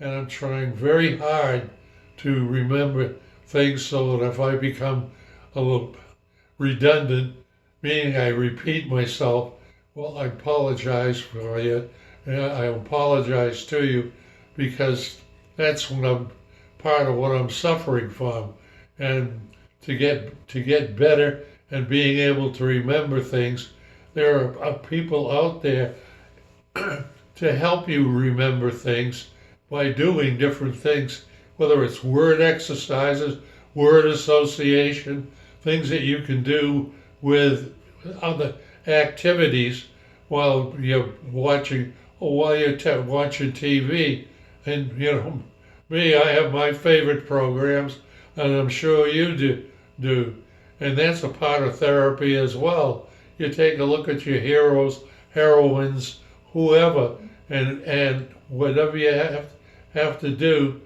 and I'm trying very hard to remember things so that if I become a little redundant, meaning I repeat myself, well, I apologize for it. I apologize to you because that's what I'm part of what I'm suffering from, and to get better and being able to remember things, there are people out there to help you remember things by doing different things, whether it's word exercises, word association, things that you can do with other activities while you're watching or while you're watching TV. And me, I have my favorite programs, and I'm sure you do. And that's a part of therapy as well. You take a look at your heroes, heroines, whoever, and whatever you have to do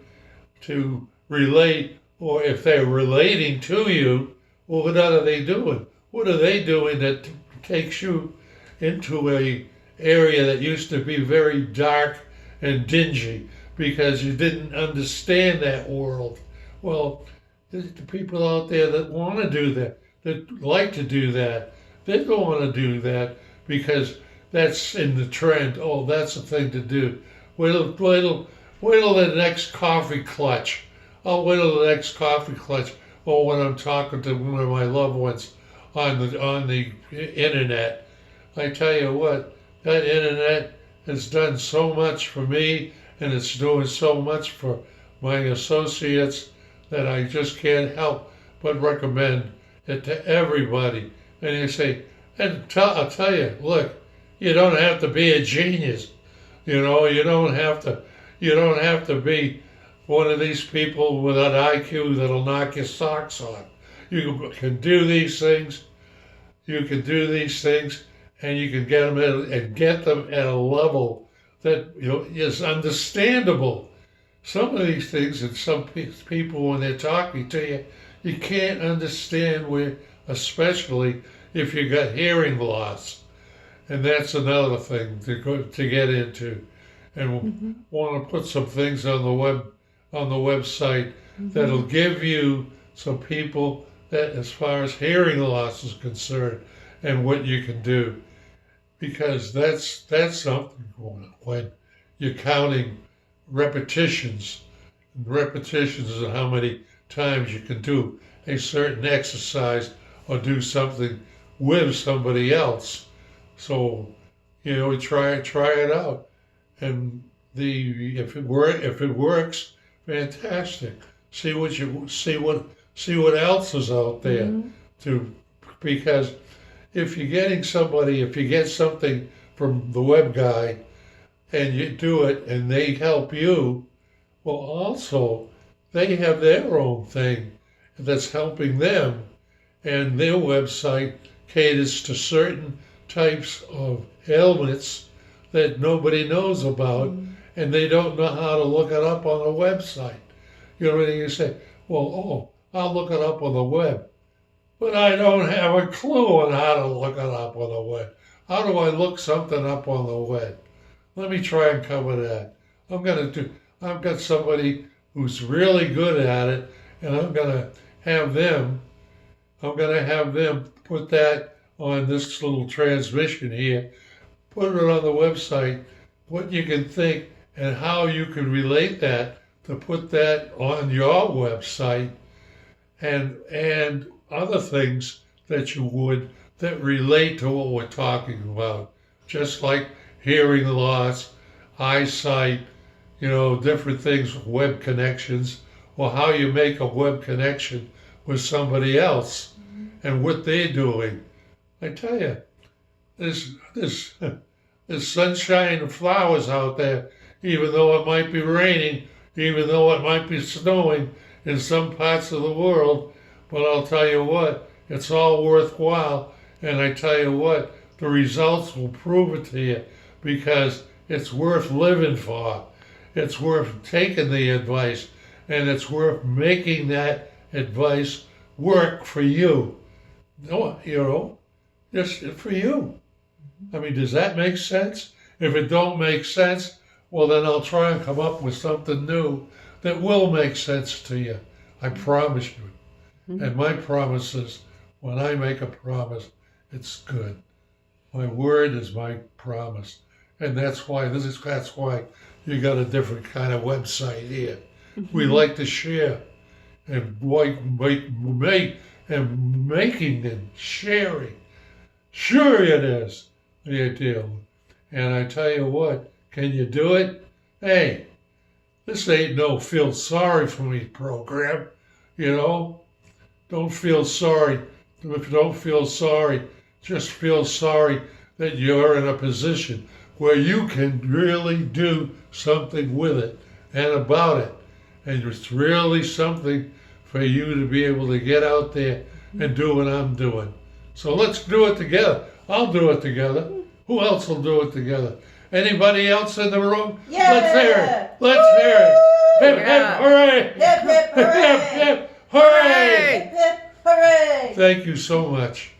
to relate, or if they're relating to you, well, what are they doing? What are they doing that takes you into a area that used to be very dark and dingy because you didn't understand that world? Well, the people out there that want to do that, that like to do that, they don't want to do that because that's in the trend. Oh, that's the thing to do. Wait till the next coffee clutch. I'll wait till the next coffee clutch. Or when I'm talking to one of my loved ones on the internet. I tell you what, that internet has done so much for me, and it's doing so much for my associates that I just can't help but recommend it to everybody. And you say, I'll tell you, look, you don't have to be a genius. You don't have to be one of these people with an IQ that'll knock your socks off. You can do these things. You can do these things, and you can get them at a level that is understandable. Some of these things, and some people when they're talking to you, you can't understand where, especially if you got hearing loss, and that's another thing to get into. And want to put some things on the website that'll give you some people that, as far as hearing loss is concerned, and what you can do, because that's something when you're counting repetitions of how many times you can do a certain exercise or do something with somebody else. So we try it out, and if it works, fantastic. See what else is out there because if you get something from the web guy and you do it and they help you, well, also they have their own thing that's helping them, and their website caters to certain types of ailments that nobody knows about, and they don't know how to look it up on the website. You say, well, I'll look it up on the web. But I don't have a clue on how to look it up on the web. How do I look something up on the web? Let me try and cover that. I've got somebody who's really good at it, and I'm gonna have them put that on this little transmission here, put it on the website, what you can think and how you can relate that to put that on your website, and other things that relate to what we're talking about, just like hearing loss, eyesight, different things, web connections, or how you make a web connection with somebody else and what they're doing. I tell you, there's sunshine and flowers out there, even though it might be raining, even though it might be snowing in some parts of the world. But I'll tell you what, it's all worthwhile. And I tell you what, the results will prove it to you, because it's worth living for. It's worth taking the advice, and it's worth making that advice work for you. Just for you. I mean, does that make sense? If it don't make sense, well, then I'll try and come up with something new that will make sense to you. I promise you. And my promise is, when I make a promise, it's good. My word is my promise. And that's why you got a different kind of website here. We like to share and making and sharing. Sure it is the deal. And I tell you what, can you do it? Hey, this ain't no feel sorry for me program, you know? Don't feel sorry. Don't feel sorry. Just feel sorry that you're in a position where you can really do something with it and about it. And it's really something for you to be able to get out there and do what I'm doing. So let's do it together. I'll do it together. Who else will do it together? Anybody else in the room? Yeah. Let's hear it. Let's hear it. Hip, hip, hooray. Hip, hip, hooray. Hip, hip, hooray. Hip, hip, hooray. Thank you so much.